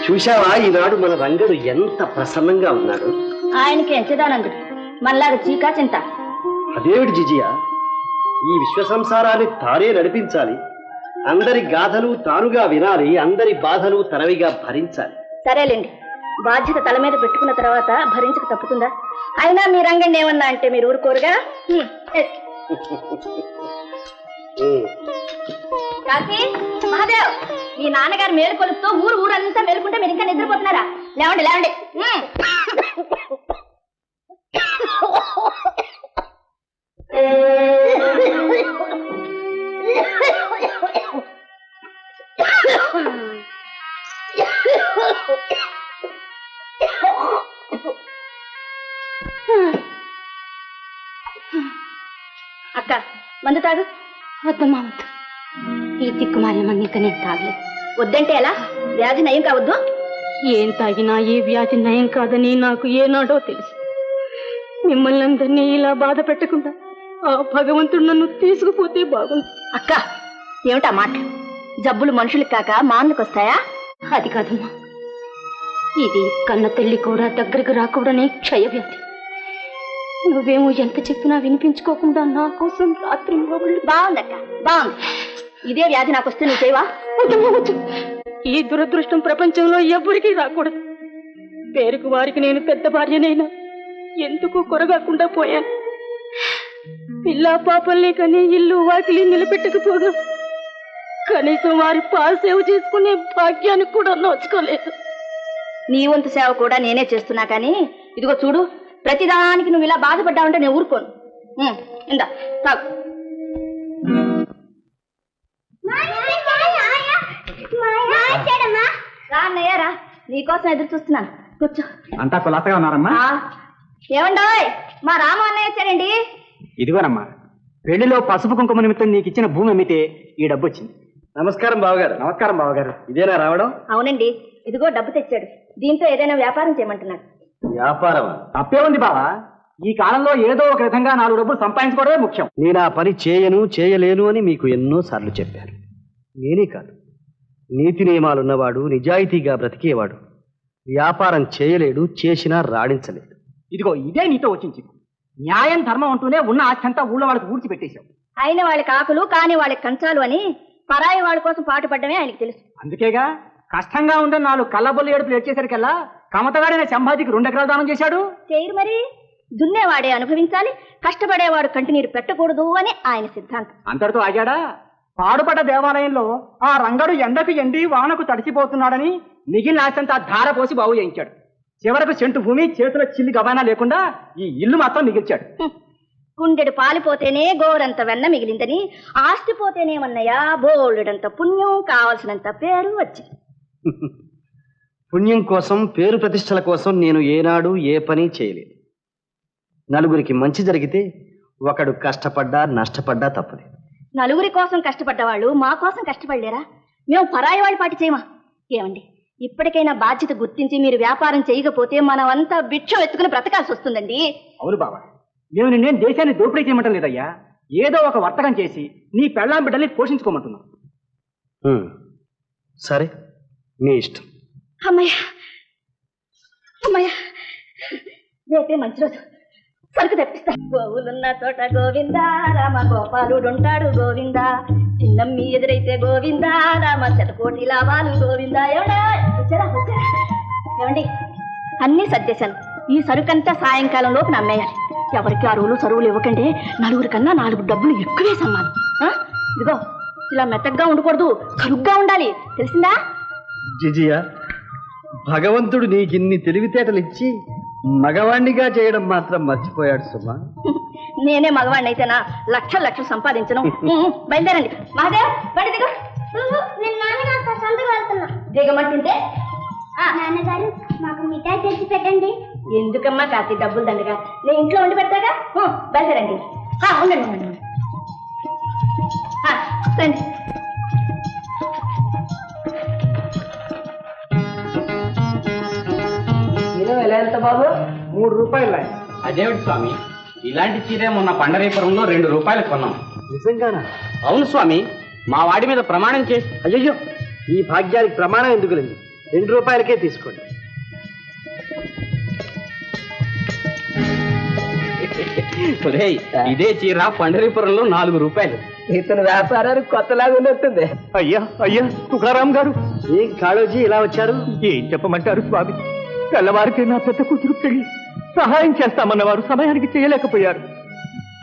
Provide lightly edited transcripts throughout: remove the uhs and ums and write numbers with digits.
చూశావా ఈనాడు మన రంగడు ఎంత ప్రసన్నంగా ఉన్నాడు? ఆయనకి ఎంచదానందుడు మళ్ళాగా చీకా చింత. అదేమిటి జిజియ, ఈ విశ్వ సంసారాన్ని తానే నడిపించాలి, అందరి గాథలు తానుగా వినాలి, అందరి బాధలు తనవిగా భరించాలి. సరేలేండి, బాధ్యత తల మీద పెట్టుకున్న తర్వాత భరించక తప్పుతుందా? అయినా మీ రంగండి ఏమన్నా అంటే మీరు ఊరుకోరుగా. కాశీ మహాదేవ్, మీ నాన్నగారు మేలు కొలుపుతో ఊరంతా మేలుకుంటే మీరు ఇంకా నిద్రపోతున్నారా? లేవండి లేవండి. అక్క మందు తాగు. వద్దమ్మా వద్దు, ఈ తిక్కుమాలిన మంది ఇంకా నేను తాగలేదు. వద్దంటే ఎలా? వ్యాధి నయం కావద్దు. ఏం తాగినా ఈ వ్యాధి నయం కాదని నాకు ఏనాడో తెలుసు. మిమ్మల్ని అందరినీ ఇలా బాధ పెట్టకుండా ఆ భగవంతుడు నన్ను తీసుకుపోతే బాగుంది. అక్క ఏమిటా మాటలు? జబ్బులు మనుషులకు కాక మానులకు వస్తాయా? అది కాదమ్మా, ఇది కన్న తల్లి కూడా దగ్గరకు రాకూడనే క్షయవ్యాధి. నువ్వేమో ఎంత చెప్పినా వినిపించుకోకుండా నా కోసం రాత్రి బాగుందక్క బాగుంది. ఇదే వ్యాధి నాకు వస్తే నువ్వు చేయవా? ఈ దురదృష్టం ప్రపంచంలో ఎవ్వరికీ రాకూడదు. పేరుకు వారికి నేను పెద్ద భార్యనైనా ఎందుకు కొరగాకుండా పోయాను. పిల్లా పాపల్ని కని ఇల్లు వాకిలి నిలబెట్టకపోగా కనీసం వారి పాలు సేవ చేసుకునే భాగ్యానికి కూడా నోచుకోలేదు. నీ వంతు సేవ కూడా నేనే చేస్తున్నా కానీ ఇదిగో చూడు, ప్రతిదానికి నువ్వు ఇలా బాధపడ్డావంటే నేను ఊరుకోను. ఇందా తాగు. రా అన్నయ్య రా, నీకోసం ఎదురు చూస్తున్నాను. కూర్చో. అంతా కులాసగా ఉన్నారమ్మా? ఏమండోయ్, మా రామ అన్నయ్య వచ్చారండి. ఇదిగోనమ్మా, పెళ్లిలో పసుపు కుంకుమ నిమిత్తం నీకు ఇచ్చిన భూమి అమ్మితే ఈ డబ్బు వచ్చింది. నమస్కారం బావగారు. నమస్కారం బావగారు. ఇదేనా రావడం? అవునండి, ఇదిగో డబ్బు తెచ్చాడు. దీంతో ఏదైనా వ్యాపారం చేయమంటున్నాడు. వ్యాపారమా? తప్పే ఉంది బావా, ఈ కాలంలో ఏదో ఒక విధంగా 4 డబ్బులు సంపాదించుకోవడమే ముఖ్యం. నేను ఆ పని చేయలేను అని మీకు ఎన్నో సార్లు చెప్పాను. నేనే కాదు, నీతి నియమాలున్నవాడు, నిజాయితీగా బ్రతికేవాడు వ్యాపారం చేయలేడు, చేసినా రాణించలేడు. ఇదిగో ఇదే నీతో వచ్చింది. న్యాయం ధర్మం అంటూనే ఉన్న ఆస్తంతా ఊళ్ళో వాళ్ళకి ఊడ్చిపెట్టేశావు. అయిన వాళ్ళకి ఆకులు కాని వాళ్ళకి కంచాలు అని పరాయి వాళ్ళ కోసం పాటుపడ్డమే ఆయనకి తెలుసు. అందుకేగా కష్టంగా ఉందని 4 కళ్ళబొల్లు ఏడుపులు ఏడ్చేసరికల్లా కమతగాడైన సంభాజికి 2 ఎకరాలు దానం చేశాడు. చేయరు మరి, దున్నేవాడే అనుభవించాలి, కష్టపడేవాడు కంటినీరు పెట్టకూడదు అని ఆయన సిద్ధాంతం. అంతటితో ఆగాడా? పాడుపడ్డ దేవాలయంలో ఆ రంగడు ఎండకు ఎండి వానకు తడిసిపోతున్నాడని మిగిలిన ఆస్తంతా ధార పోసి బాగు చేయించాడు. చివరకు సెంటు భూమి చేతిలో చిల్లి గబానా లేకుండా ఈ ఇల్లు మాత్రం మిగిల్చాడు. గుండెడు పాలిపోతేనే గోరంత వెన్న మిగిలిందని, ఆస్తి పోతేనేమన్నయ్యా బోల్డెడంత పుణ్యం, కావలసినంత పేరు వచ్చింది. పుణ్యం కోసం, పేరు ప్రతిష్టల కోసం నేను ఏనాడు ఏ పని చేయలేదు. నలుగురికి మంచి జరిగితే ఒకడు కష్టపడ్డా నష్టపడ్డా తప్పలేదు. నలుగురి కోసం కష్టపడ్డవాళ్ళు మా కోసం కష్టపడలేరా? మేము పరాయి వాళ్ళు పాటి చేయమా? ఏమండి, ఇప్పటికైనా బాధ్యత గుర్తించి మీరు వ్యాపారం చేయకపోతే మనమంతా భిక్షం ఎత్తుకుని బ్రతకాల్సి వస్తుందండి. అవును బాబా, నేను నిన్నేం దేశాన్ని దోపిడీ చేయమంటం లేదయ్యా. ఏదో ఒక వర్తకం చేసి నీ పెళ్ళాం బిడ్డల్ని పోషించుకోమంటున్నా. సరే, మీ ఇష్టం. అమ్మయ్య అమ్మయ్య, రేపే మంచి రోజు, సరుకు తెప్పిస్తా. గోవులున్న చోట గోవిందా, రామ గోపాలుడుంటాడు గోవిందా, చిన్నమ్మి ఎదురైతే గోవిందా, రామ శతకోటి లాభాలు గోవిందా. ఏమండి, అన్నీ సర్దేశాను. ఈ సరుకంతా సాయంకాలంలోపు నమ్మేయాలి. ఎవరికి అరువులు సరువులు ఇవ్వకండి. 4 కన్నా 4 డబ్బులు ఎక్కువే సమ్మాను. ఇదిగో ఇలా మెత్తగ్గా ఉండకూడదు, కరుగ్గా ఉండాలి, తెలిసిందా? జిజియా, భగవంతుడు నీకిన్ని తెలివితేటలు ఇచ్చి మగవాణ్ణిగా చేయడం మాత్రం మర్చిపోయాడు సుమా. నేనే మగవాణ్ణి అయితేనా లక్షలు లక్షలు సంపాదించను. బయలుదేరండి. మహాదేవ్ బడి దిగ. దిగమంటుంటే నాన్నగారు మాకు మిఠాయి తెచ్చి పెట్టండి. ఎందుకమ్మా కాసి డబ్బులు దండగా, నేను ఇంట్లో వండి పెడతాగా. బయలుదేరండి. ఉండండి ఉండండి. రండి. ఎంత బాబు? 3 రూపాయలు. అదేమిటి స్వామి, ఇలాంటి చీరే మొన్న పండరీపురంలో 2 రూపాయలకు కొన్నాం. నిజంగానా? అవును స్వామి, మా వాడి మీద ప్రమాణం చేసి. అయ్యో, ఈ భాగ్యానికి ప్రమాణం ఎందుకు లేదు? రూపాయలకే తీసుకోండి. ఇదే చీర పండరీపురంలో 4 రూపాయలు. ఇతను వ్యాపారానికి కొత్తలాగా ఉన్నట్టుంది. అయ్యా అయ్యా తుకారాం గారు, ఏం కాళోజీ ఇలా వచ్చారు? ఏం చెప్పమంటారు స్వామి? తెల్లవారికి నా పెద్ద కూతురు పెళ్లి సహాయం చేస్తామన్నవారు సమయానికి చేయలేకపోయారు.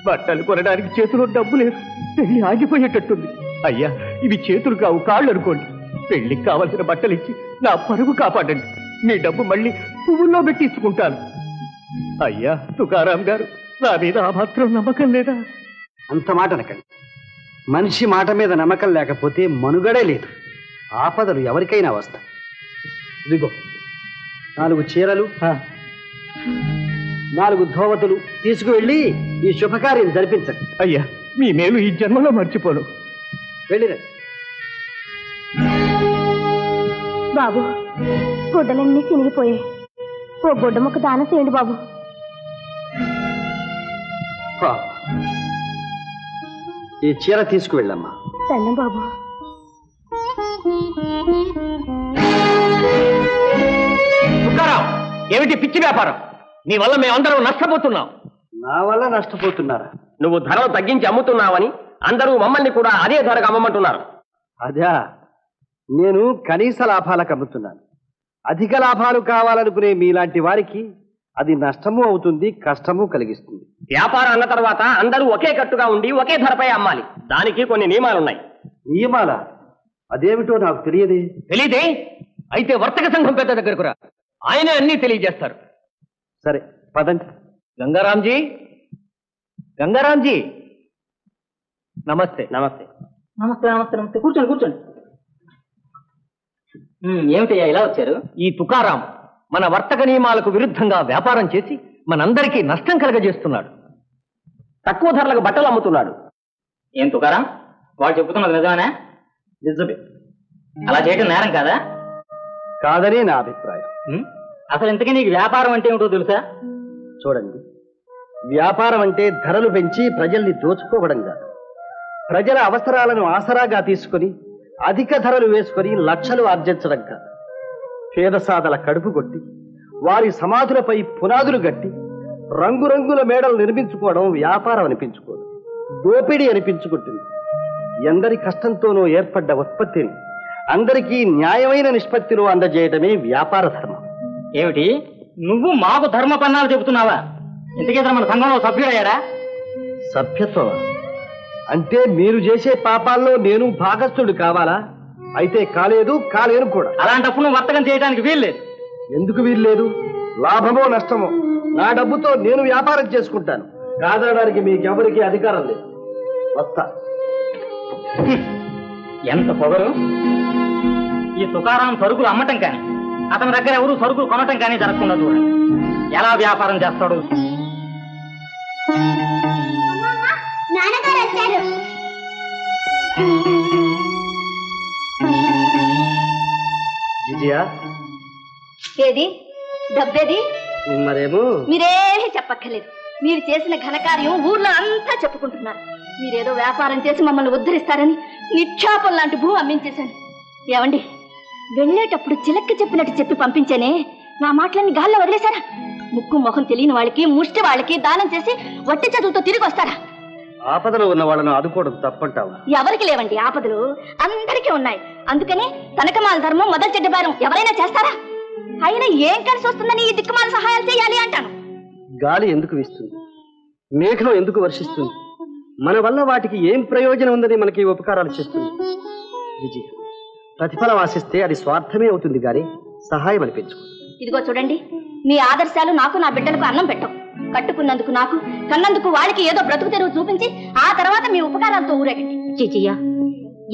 బట్టలు కొనడానికి చేతిలో డబ్బు లేదు. పెళ్లి ఆగిపోయేటట్టుంది. అయ్యా, ఇవి చేతులు కావు, కాళ్ళు అనుకోండి. పెళ్లికి కావలసిన బట్టలు ఇచ్చి నా పరుగు కాపాడండి. మీ డబ్బు మళ్ళీ పువ్వుల్లో పెట్టి ఇచ్చుకుంటాను. అయ్యా తుకారాం గారు, నా మీద ఆ మాత్రం నమ్మకం లేదా? అంత మాట అనకండి. మనిషి మాట మీద నమ్మకం లేకపోతే మనుగడే లేదు. ఆపదలు ఎవరికైనా వస్తాయి. ఇదిగో 4 చీరలు, 4 ధోవతులు తీసుకువెళ్ళి ఈ శుభకార్యం జరిపించండి. అయ్యా, మీ మేలు ఈ జన్మలో మర్చిపోను. వెళ్ళిరండి. బాబు, గుడ్డలన్నీ చినిగిపోయాయి. ఓ గుడ్డ ముక్క దానం చేయండి బాబు. ఈ చీర తీసుకువెళ్ళమ్మా. దండం బాబు. తుకారాం, ఏమిటి పిచ్చి వ్యాపారం? నీ వల్ల మేమందరం నష్టపోతున్నాం. నా వల్ల నష్టపోతున్నారా? నువ్వు ధరలు తగ్గించి అమ్ముతున్నావని అందరూ మమ్మల్ని కూడా అదే ధరకు అమ్మమంటున్నారు. అదా, నేను కనీస లాభాలకు అమ్ముతున్నాను. అధిక లాభాలు కావాలనుకునే మీలాంటి వారికి అది నష్టము అవుతుంది, కష్టము కలిగిస్తుంది. వ్యాపారం అన్న తర్వాత అందరూ ఒకే కట్టుగా ఉండి ఒకే ధరపై అమ్మాలి. దానికి కొన్ని నియమాలున్నాయి. నియమాల? అదేమిటో నాకు తెలియదే. తెలియదే? అయితే వర్తక సంఘం పెద్ద దగ్గరకు రా, ఆయనే అన్నీ తెలియజేస్తారు. సరే పదండి. గంగారాంజీ, గంగారాంజీ, నమస్తే. నమస్తే. నమస్తే నమస్తే నమస్తే. కూర్చోండి కూర్చోండి. ఏమిటయ్యా ఇలా వచ్చారు? ఈ తుకారాం మన వర్తక నియమాలకు విరుద్ధంగా వ్యాపారం చేసి మనందరికీ నష్టం కలగజేస్తున్నాడు. తక్కువ ధరలకు బట్టలు అమ్ముతున్నాడు. ఏం తుకారాం, వాడు చెబుతున్నది నిజమేనా? నిజమే. అలా చేయటం నేరం కాదా? కాదనే నా అభిప్రాయం. అసలు ఇంతకీ నీకు వ్యాపారం అంటే ఏమిటో తెలుసా? చూడండి, వ్యాపారం అంటే ధరలు పెంచి ప్రజల్ని దోచుకోవడం కాదు. ప్రజల అవసరాలను ఆసరాగా తీసుకొని అధిక ధరలు వేసుకొని లక్షలు ఆర్జించడం కాదు. పేదసాదల కడుపు కొట్టి వారి సమాధులపై పునాదులు గట్టి రంగురంగుల మేడలు నిర్మించుకోవడం వ్యాపారం అనిపించుకోదు, దోపిడీ అనిపించుకుంటుంది. ఎందరి కష్టంతోనూ ఏర్పడ్డ ఉత్పత్తిని అందరికీ న్యాయమైన నిష్పత్తిలో అందజేయటమే వ్యాపార ధర్మం. ఏమిటి, నువ్వు మాకు ధర్మ పన్నాలు చెబుతున్నావా? ఇంతకీ మన సంఘంలో సభ్యుడయ్యారా? సభ్యత్వం అంటే మీరు చేసే పాపాల్లో నేను భాగస్థుడు కావాలా? అయితే కాలేదు, కాలేను కూడా. అలాంటప్పుడు నువ్వు వర్తకం చేయడానికి వీల్లేదు. ఎందుకు వీల్లేదు? లాభమో నష్టమో నా డబ్బుతో నేను వ్యాపారం చేసుకుంటాను. కాదనడానికి మీకెవరికి అధికారం లేదు. వస్తా. ఎంత పొగరు! ఈ తుకారాం సరుకులు అమ్మటం కానీ అతని దగ్గర ఎవరు సరుకులు కొనటం కానీ జరగకుండా చూడండి. ఎలా వ్యాపారం చేస్తాడు? నాన్నగారు వచ్చారు. విజయ, ఏది డబ్బేది? మరేమో మీరేమీ చెప్పక్కర్లేదు. మీరు చేసిన ఘనకార్యం ఊర్లో అంతా చెప్పుకుంటున్నారు. మీరేదో వ్యాపారం చేసి మమ్మల్ని ఉద్ధరిస్తారని నిక్షాపం లాంటి భూ అమ్మించేశాను. ఏమండి, వెళ్ళేటప్పుడు చిలక్కి చెప్పినట్టు చెప్పి పంపించేనే, నా మాటలన్నీ గాల్లో వదిలేశారా? ముక్కు మొహం తెలియని వాళ్ళకి, ముష్టి వాళ్ళకి దానం చేసి వట్టి చదువుతో తిరిగి వస్తారా? ఆపదలో ఉన్న వాళ్ళను ఆదుకోవడం తప్పంటావా? ఎవరికి లేవండి ఆపదలు, అందరికీ ఉన్నాయి. అందుకని తనకమాల ధర్మం మొదటి చెడ్డ భారం ఎవరైనా చేస్తారా? అయినా ఏం కలిసి వస్తుందని ఈ దిక్కుమాల సహాయాలు చేయాలి అంటాను. గాలి ఎందుకు వీస్తుంది? మేఘం ఎందుకు వర్షిస్తుంది? మన వల్ల వాటికి ఏం ప్రయోజనం ఉందని మనకి ఉపకారాలు చేస్తుంది. విజయ, ప్రతిఫలం ఆశిస్తే అది స్వార్థమే అవుతుంది గాని సహాయం అనిపించుకో. ఇదిగో చూడండి, మీ ఆదర్శాలు నాకు నా బిడ్డలకు అన్నం పెట్టవు. కట్టుకున్నందుకు నాకు, కన్నందుకు వాళ్ళకి ఏదో బ్రతుకు తెరువు చూపించి ఆ తర్వాత మీ ఉపకారాలతో ఊరేగండి. చిచియ్య,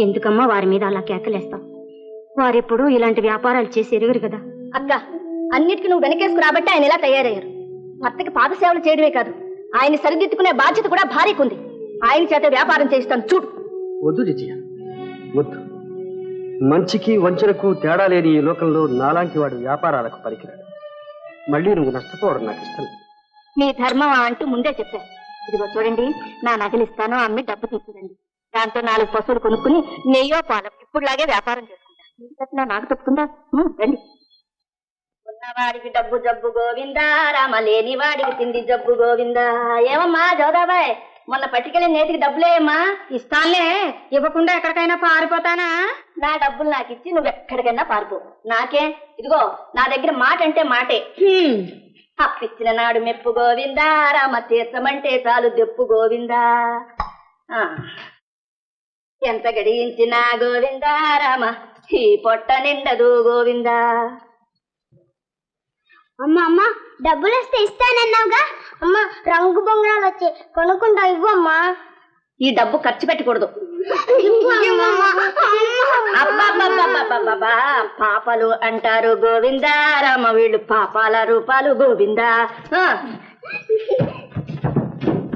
ఎందుకమ్మా వారి మీద అలా కేకలేస్తావు? వారెప్పుడు ఇలాంటి వ్యాపారాలు చేసి ఎరుగురు కదా. అక్క, అన్నిటికీ నువ్వు వెనకేసుకు రాబట్టి ఆయన ఇలా తయారయ్యారు. భర్తకి పాదసేవలు చేయడమే కాదు, ఆయన సరిదిద్దుకునే బాధ్యత కూడా భార్యకుంది. ఆయన చేత వ్యాపారం చేయిస్తాను చూడు. వద్దు విజయ, వద్దు. మంచికి వంచనకు తేడా లేని ఈ లోకంలో నాలాంటి వాడు వ్యాపారాలకు పనికిరాడు. మళ్ళీ నువ్వు నష్టపోవడం నాకు ఇష్టం. మీ ధర్మం అంటూ ముందే చెప్పాను. ఇదిగో చూడండి, నా నగలిస్తాను, అమ్మి డబ్బు తీసుకురండి. దాంతో 4 పశువులు కొనుక్కుని నెయ్యో పాలం ఇప్పుడులాగే వ్యాపారం చేసుకుంటాను. నాకు తప్పుతుందా రండి. ఉన్నవాడికి డబ్బు జబ్బు గోవిందా, రామ లేని వాడికి తిండి జబ్బు గోవిందా. ఏమమ్మా జోదాబాయ్, మొన్న పట్టుకెళ్ళి నేతికి డబ్బులేమ్మా. ఇస్తానులే, ఇవ్వకుండా ఎక్కడికైనా పారిపోతానా? నా డబ్బులు నాకు ఇచ్చి నువ్వు ఎక్కడికైనా పారిపో, నాకే. ఇదిగో నా దగ్గర మాట అంటే మాటే. అప్పిచ్చిన నాడు మెప్పు గోవిందా, రామ తీర్చమంటే చాలు దెప్పు గోవిందా. ఎంత గడించినా గోవిందా, రామ ఈ పొట్ట నిండదు గోవిందా. అమ్మ అమ్మ డబ్బులు వస్తే ఇస్తానన్నావుగా. అమ్మ రంగు బొంగరాలు వచ్చి కొనుక్కుంటా, ఇవ్వమ్మా. ఈ డబ్బు ఖర్చు పెట్టకూడదు. అబ్బా పాపాలు అంటారు గోవిందా, రామ వీళ్ళు పాపాల రూపాలు గోవిందా.